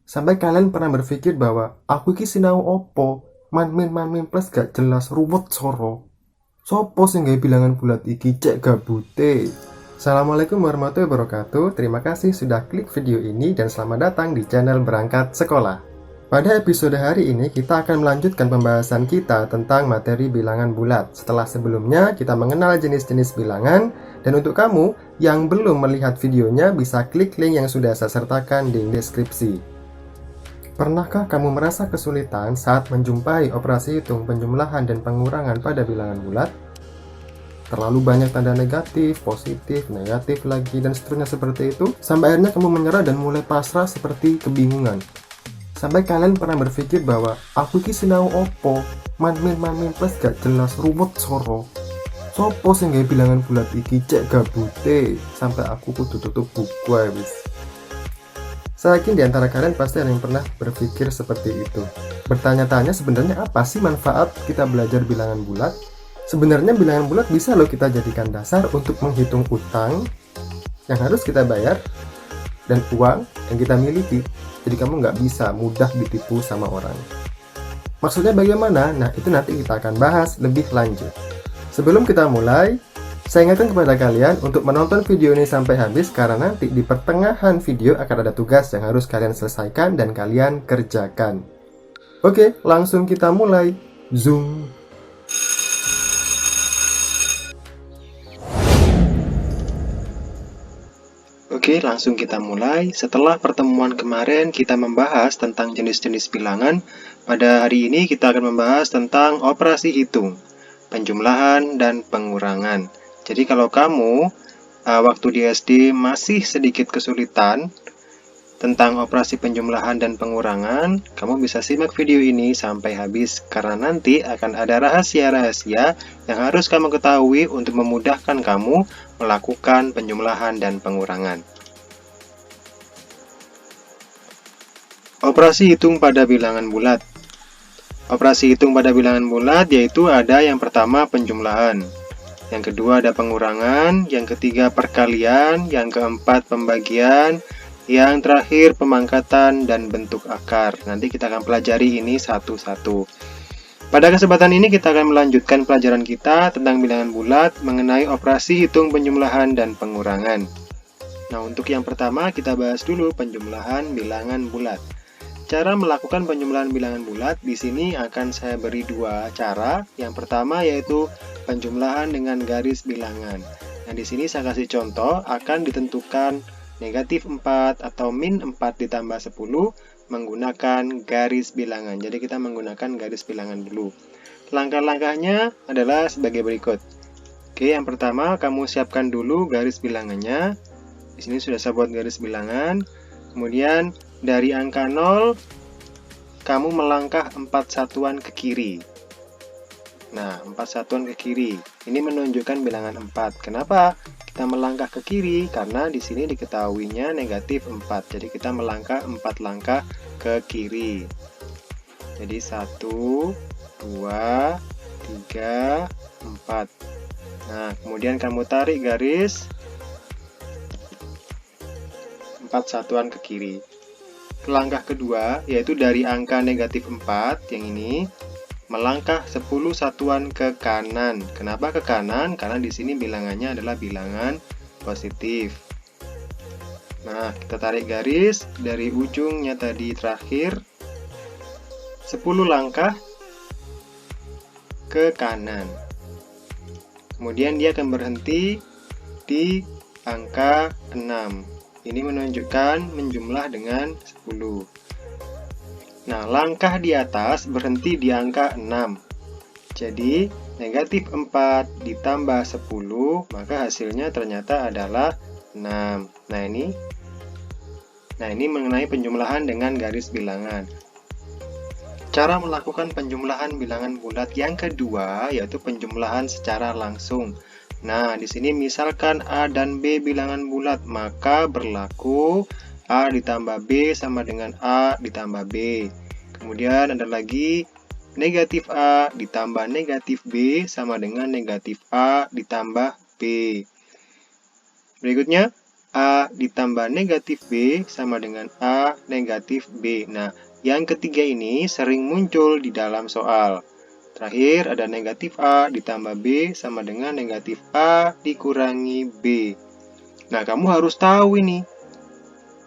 Sampai kalian pernah berpikir bahwa aku iki sinau opo, man min plus gak jelas ruwet soro. Sopo sing gawe bilangan bulat iki cek gabute. Assalamualaikum warahmatullahi wabarakatuh. Terima kasih sudah klik video ini dan selamat datang di channel Berangkat Sekolah. Pada episode hari ini kita akan melanjutkan pembahasan kita tentang materi bilangan bulat. Setelah sebelumnya kita mengenal jenis-jenis bilangan, dan untuk kamu yang belum melihat videonya bisa klik link yang sudah saya sertakan di deskripsi. Pernahkah kamu merasa kesulitan saat menjumpai operasi hitung penjumlahan dan pengurangan pada bilangan bulat? Terlalu banyak tanda negatif, positif, negatif lagi, dan seterusnya seperti itu, sampai akhirnya kamu menyerah dan mulai pasrah seperti kebingungan. Sampai kalian pernah berpikir bahwa aku iki sinau opo, man min plus gak jelas ruwet soro. Sopo sing gawe bilangan bulat iki cek gabute, sampai aku kudu tutup buku ae wis. Saya yakin di antara kalian pasti ada yang pernah berpikir seperti itu. Bertanya-tanya sebenarnya apa sih manfaat kita belajar bilangan bulat? Sebenarnya bilangan bulat bisa loh kita jadikan dasar untuk menghitung utang yang harus kita bayar dan uang yang kita miliki. Jadi kamu nggak bisa mudah ditipu sama orang. Maksudnya bagaimana? Nah, itu nanti kita akan bahas lebih lanjut. Sebelum kita mulai, saya ingatkan kepada kalian untuk menonton video ini sampai habis, karena nanti di pertengahan video akan ada tugas yang harus kalian selesaikan dan kalian kerjakan. Oke, langsung kita mulai. Zoom. Oke, langsung kita mulai. Setelah pertemuan kemarin kita membahas tentang jenis-jenis bilangan, pada hari ini kita akan membahas tentang operasi hitung, penjumlahan, dan pengurangan. Jadi kalau kamu waktu di SD masih sedikit kesulitan tentang operasi penjumlahan dan pengurangan, kamu bisa simak video ini sampai habis, karena nanti akan ada rahasia-rahasia yang harus kamu ketahui untuk memudahkan kamu melakukan penjumlahan dan pengurangan. Operasi hitung pada bilangan bulat. Operasi hitung pada bilangan bulat yaitu ada yang pertama penjumlahan, yang kedua ada pengurangan, yang ketiga perkalian, yang keempat pembagian, yang terakhir pemangkatan dan bentuk akar. Nanti kita akan pelajari ini satu-satu. Pada kesempatan ini kita akan melanjutkan pelajaran kita tentang bilangan bulat mengenai operasi hitung penjumlahan dan pengurangan. Nah, untuk yang pertama kita bahas dulu penjumlahan bilangan bulat. Cara melakukan penjumlahan bilangan bulat di sini akan saya beri dua cara. Yang pertama yaitu penjumlahan dengan garis bilangan. Nah, di sini saya kasih contoh akan ditentukan negatif 4 atau min 4 ditambah 10 menggunakan garis bilangan. Jadi kita menggunakan garis bilangan dulu. Langkah-langkahnya adalah sebagai berikut. Oke, yang pertama kamu siapkan dulu garis bilangannya. Di sini sudah saya buat garis bilangan. Kemudian dari angka 0 kamu melangkah 4 satuan ke kiri. Nah, 4 satuan ke kiri. Ini menunjukkan bilangan 4. Kenapa kita melangkah ke kiri? Karena di sini diketahuinya negatif 4. Jadi kita melangkah 4 langkah ke kiri. Jadi 1, 2, 3, 4. Nah, kemudian kamu tarik garis 4 satuan ke kiri. Langkah kedua yaitu dari angka negatif 4 yang ini melangkah 10 satuan ke kanan. Kenapa ke kanan? Karena di sini bilangannya adalah bilangan positif. Nah, kita tarik garis dari ujungnya tadi terakhir 10 langkah ke kanan. Kemudian dia akan berhenti di angka 6. Ini menunjukkan menjumlah dengan 10. Nah, langkah di atas berhenti di angka 6. Jadi, negatif 4 ditambah 10, maka hasilnya ternyata adalah 6. Nah, ini mengenai penjumlahan dengan garis bilangan. Cara melakukan penjumlahan bilangan bulat yang kedua yaitu penjumlahan secara langsung. Nah, di sini misalkan A dan B bilangan bulat, maka berlaku A ditambah B sama dengan A ditambah B. Kemudian ada lagi negatif A ditambah negatif B sama dengan negatif A ditambah B. Berikutnya, A ditambah negatif B sama dengan A negatif B. Nah, yang ketiga ini sering muncul di dalam soal. Terakhir ada negatif A ditambah B sama dengan negatif A dikurangi B. Nah, kamu harus tahu ini,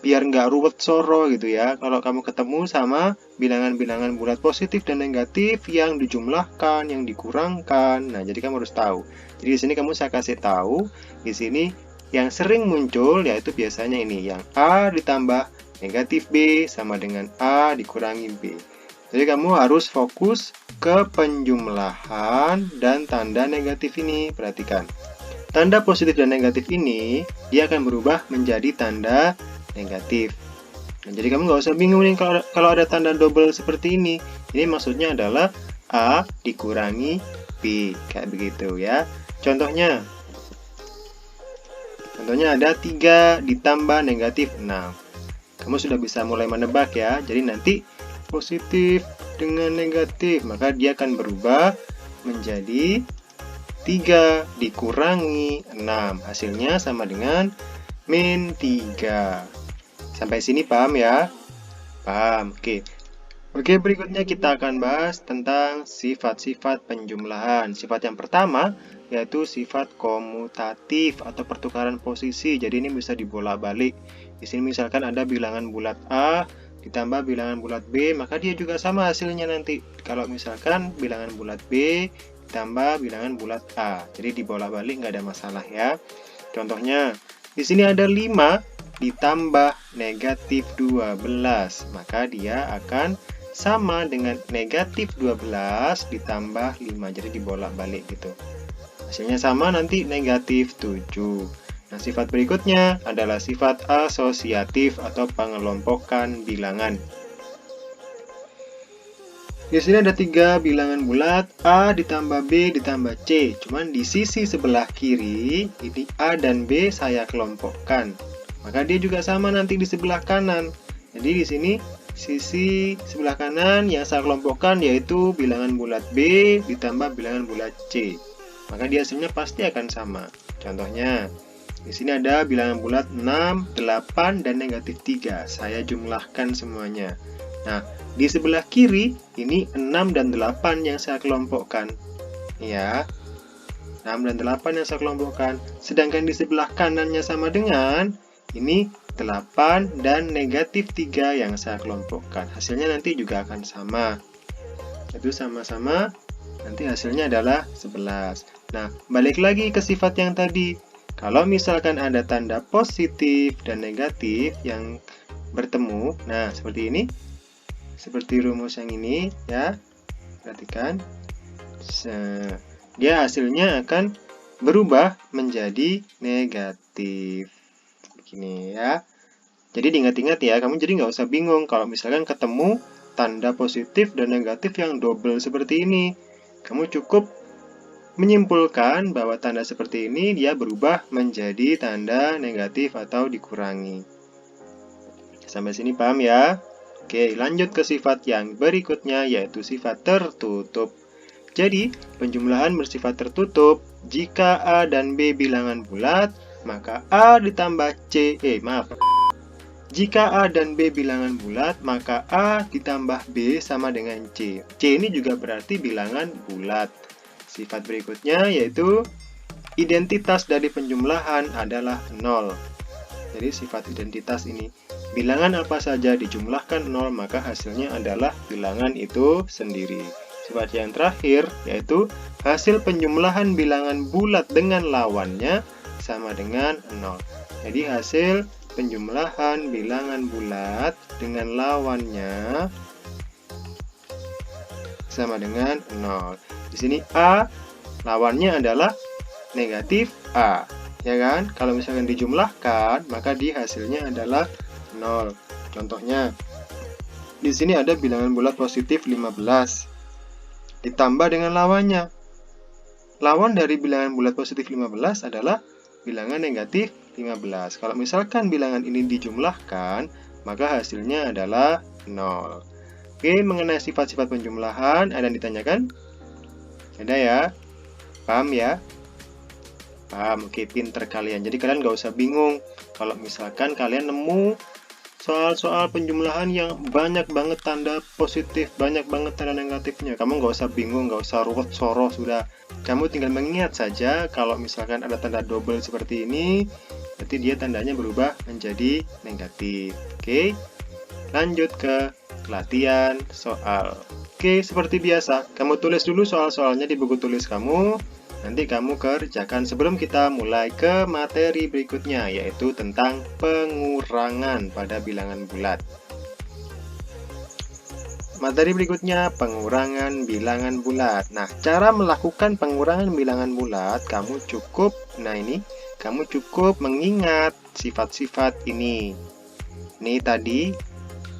biar nggak ruwet soro gitu ya. Kalau kamu ketemu sama bilangan-bilangan bulat positif dan negatif yang dijumlahkan, yang dikurangkan. Nah, jadi kamu harus tahu. Jadi di sini saya kasih tahu, di sini yang sering muncul yaitu biasanya ini, yang A ditambah negatif B sama dengan A dikurangi B. Jadi kamu harus fokus ke penjumlahan dan tanda negatif ini. Perhatikan. Tanda positif dan negatif ini, dia akan berubah menjadi tanda negatif. Nah, jadi kamu nggak usah bingung nih kalau ada tanda double seperti ini. Ini maksudnya adalah A dikurangi B, kayak begitu ya. Contohnya ada 3 ditambah negatif 6. Kamu sudah bisa mulai menebak ya. Jadi nanti positif dengan negatif, maka dia akan berubah menjadi 3 dikurangi 6. Hasilnya sama dengan min 3. Sampai sini paham ya? Paham, oke. Oke, berikutnya kita akan bahas tentang sifat-sifat penjumlahan. Sifat yang pertama yaitu sifat komutatif atau pertukaran posisi. Jadi ini bisa dibolak-balik. Di sini misalkan ada bilangan bulat A ditambah bilangan bulat B, maka dia juga sama hasilnya nanti. Kalau misalkan bilangan bulat B ditambah bilangan bulat A. Jadi dibolak-balik nggak ada masalah ya. Contohnya, di sini ada 5 ditambah negatif 12, maka dia akan sama dengan negatif 12 ditambah 5, jadi dibolak-balik gitu. Hasilnya sama nanti negatif 7. Nah, sifat berikutnya adalah sifat asosiatif atau pengelompokan bilangan. Di sini ada 3 bilangan bulat, A ditambah B ditambah C. Cuman di sisi sebelah kiri, ini A dan B saya kelompokkan. Maka dia juga sama nanti di sebelah kanan. Jadi di sini sisi sebelah kanan yang saya kelompokkan yaitu bilangan bulat B ditambah bilangan bulat C. Maka dia hasilnya pasti akan sama. Contohnya, di sini ada bilangan bulat 6, 8, dan negatif 3. Saya jumlahkan semuanya. Nah, di sebelah kiri ini 6 dan 8 yang saya kelompokkan. Ya, 6 dan 8 yang saya kelompokkan. Sedangkan di sebelah kanannya sama dengan ini 8 dan negatif 3 yang saya kelompokkan. Hasilnya nanti juga akan sama. Itu sama-sama, nanti hasilnya adalah 11. Nah, balik lagi ke sifat yang tadi. Kalau misalkan ada tanda positif dan negatif yang bertemu, nah seperti ini. Seperti rumus yang ini ya. Perhatikan. Dia hasilnya akan berubah menjadi negatif. Begini ya. Jadi diingat-ingat ya, kamu jadi nggak usah bingung kalau misalkan ketemu tanda positif dan negatif yang double seperti ini. Kamu cukup menyimpulkan bahwa tanda seperti ini dia berubah menjadi tanda negatif atau dikurangi. Sampai sini paham ya? Oke, lanjut ke sifat yang berikutnya yaitu sifat tertutup. Jadi, penjumlahan bersifat tertutup. Jika A dan B bilangan bulat, maka A ditambah C, Jika A dan B bilangan bulat, maka A ditambah B sama dengan C. C ini juga berarti bilangan bulat. Sifat berikutnya yaitu identitas dari penjumlahan adalah 0. Jadi sifat identitas ini, bilangan apa saja dijumlahkan 0, maka hasilnya adalah bilangan itu sendiri. Sifat yang terakhir yaitu hasil penjumlahan bilangan bulat dengan lawannya sama dengan 0. Jadi hasil penjumlahan bilangan bulat dengan lawannya sama dengan 0. Di sini A lawannya adalah negatif A, ya kan? Kalau misalkan dijumlahkan, maka di hasilnya adalah 0. Contohnya, di sini ada bilangan bulat positif 15 ditambah dengan lawannya. Lawan dari bilangan bulat positif 15 adalah bilangan negatif 15. Kalau misalkan bilangan ini dijumlahkan, maka hasilnya adalah 0. Oke, mengenai sifat-sifat penjumlahan, ada yang ditanyakan? Ada ya? Paham ya? Paham, oke, pinter kalian. Jadi kalian nggak usah bingung kalau misalkan kalian nemu soal-soal penjumlahan yang banyak banget tanda positif, banyak banget tanda negatifnya. Kamu nggak usah bingung, nggak usah ruwet soro, sudah. Kamu tinggal mengingat saja kalau misalkan ada tanda double seperti ini, berarti dia tandanya berubah menjadi negatif. Oke, lanjut ke latihan soal. Oke, seperti biasa, kamu tulis dulu soal-soalnya di buku tulis kamu. Nanti kamu kerjakan sebelum kita mulai ke materi berikutnya, yaitu tentang pengurangan pada bilangan bulat. Materi berikutnya, pengurangan bilangan bulat. Nah, cara melakukan pengurangan bilangan bulat, kamu cukup mengingat sifat-sifat ini. Ini tadi,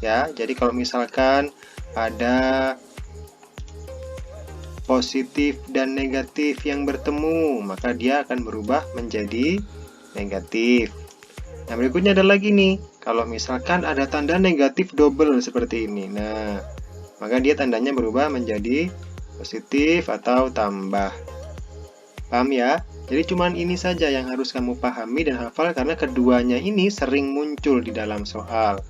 ya, jadi kalau misalkan ada positif dan negatif yang bertemu, maka dia akan berubah menjadi negatif. Nah, berikutnya ada lagi nih, kalau misalkan ada tanda negatif double seperti ini, nah, maka dia tandanya berubah menjadi positif atau tambah. Paham ya? Jadi cuman ini saja yang harus kamu pahami dan hafal, karena keduanya ini sering muncul di dalam soal.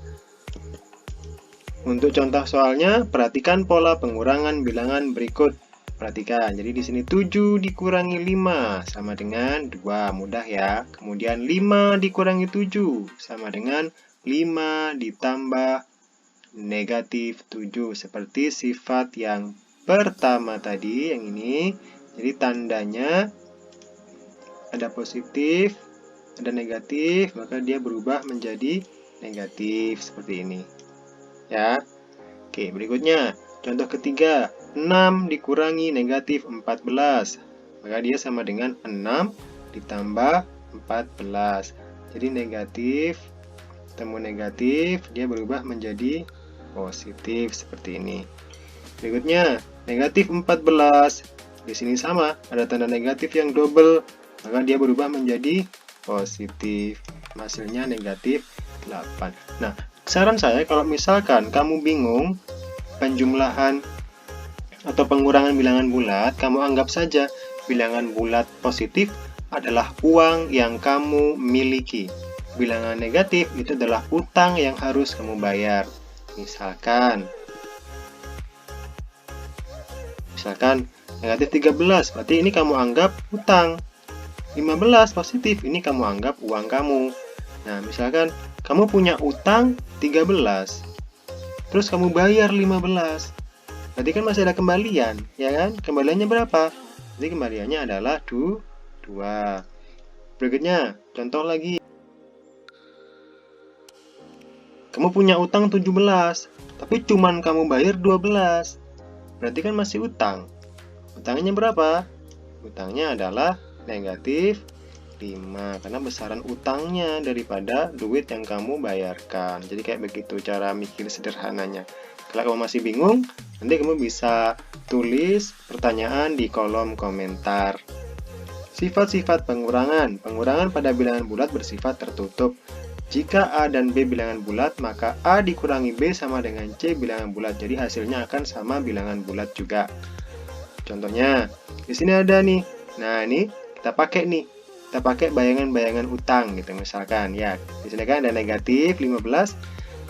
Untuk contoh soalnya, perhatikan pola pengurangan bilangan berikut. Perhatikan, jadi di sini 7 dikurangi 5 sama dengan 2, mudah ya. Kemudian 5 dikurangi 7 sama dengan 5 ditambah negatif 7, seperti sifat yang pertama tadi, yang ini. Jadi tandanya ada positif, ada negatif, maka dia berubah menjadi negatif seperti ini. Ya. Oke, berikutnya contoh ketiga, 6 dikurangi negatif 14, maka dia sama dengan 6 ditambah 14. Jadi negatif temu negatif, dia berubah menjadi positif seperti ini. Berikutnya, negatif 14, di sini sama, ada tanda negatif yang double, maka dia berubah menjadi positif. Hasilnya negatif 8. Nah, saran saya kalau misalkan kamu bingung penjumlahan atau pengurangan bilangan bulat, kamu anggap saja bilangan bulat positif adalah uang yang kamu miliki. Bilangan negatif itu adalah utang yang harus kamu bayar. Misalkan negatif 13, berarti ini kamu anggap utang. 15 positif, ini kamu anggap uang kamu. Nah, misalkan kamu punya utang 13, terus kamu bayar 15. Berarti kan masih ada kembalian, ya kan? Kembaliannya berapa? Jadi kembaliannya adalah 2. Berikutnya, contoh lagi. Kamu punya utang 17, tapi cuman kamu bayar 12. Berarti kan masih utang. Utangnya berapa? Utangnya adalah negatif 5, karena besaran utangnya daripada duit yang kamu bayarkan. Jadi kayak begitu cara mikir sederhananya. Kalau kamu masih bingung, nanti kamu bisa tulis pertanyaan di kolom komentar. Sifat-sifat pengurangan. Pengurangan pada bilangan bulat bersifat tertutup. Jika A dan B bilangan bulat, maka A dikurangi B sama dengan C bilangan bulat. Jadi hasilnya akan sama bilangan bulat juga. Contohnya, di sini ada nih. Nah, ini kita pakai nih. Kita pakai bayangan-bayangan utang gitu misalkan ya. Di sini kan ada negatif 15,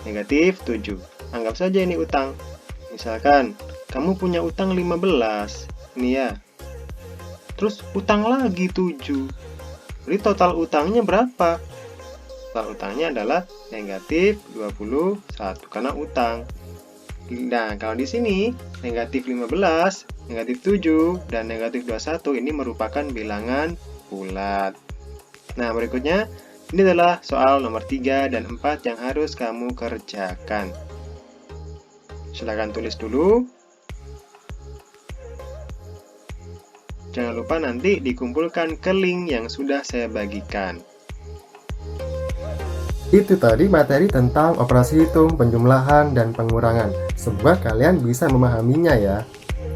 negatif 7. Anggap saja ini utang. Misalkan kamu punya utang 15. Ini ya. Terus utang lagi 7. Jadi total utangnya berapa? Total utangnya adalah negatif 21 karena utang. Nah, kalau di sini negatif 15, negatif 7, dan negatif 21 ini merupakan bilangan bulat. Nah, berikutnya ini adalah soal nomor 3 dan 4 yang harus kamu kerjakan. Silakan tulis dulu. Jangan lupa nanti dikumpulkan ke link yang sudah saya bagikan. Itu tadi materi tentang operasi hitung, penjumlahan, dan pengurangan. Semoga kalian bisa memahaminya ya.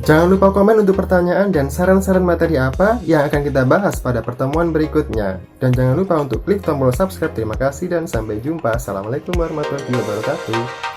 Jangan lupa komen untuk pertanyaan dan saran-saran materi apa yang akan kita bahas pada pertemuan berikutnya. Dan jangan lupa untuk klik tombol subscribe. Terima kasih dan sampai jumpa. Assalamualaikum warahmatullahi wabarakatuh.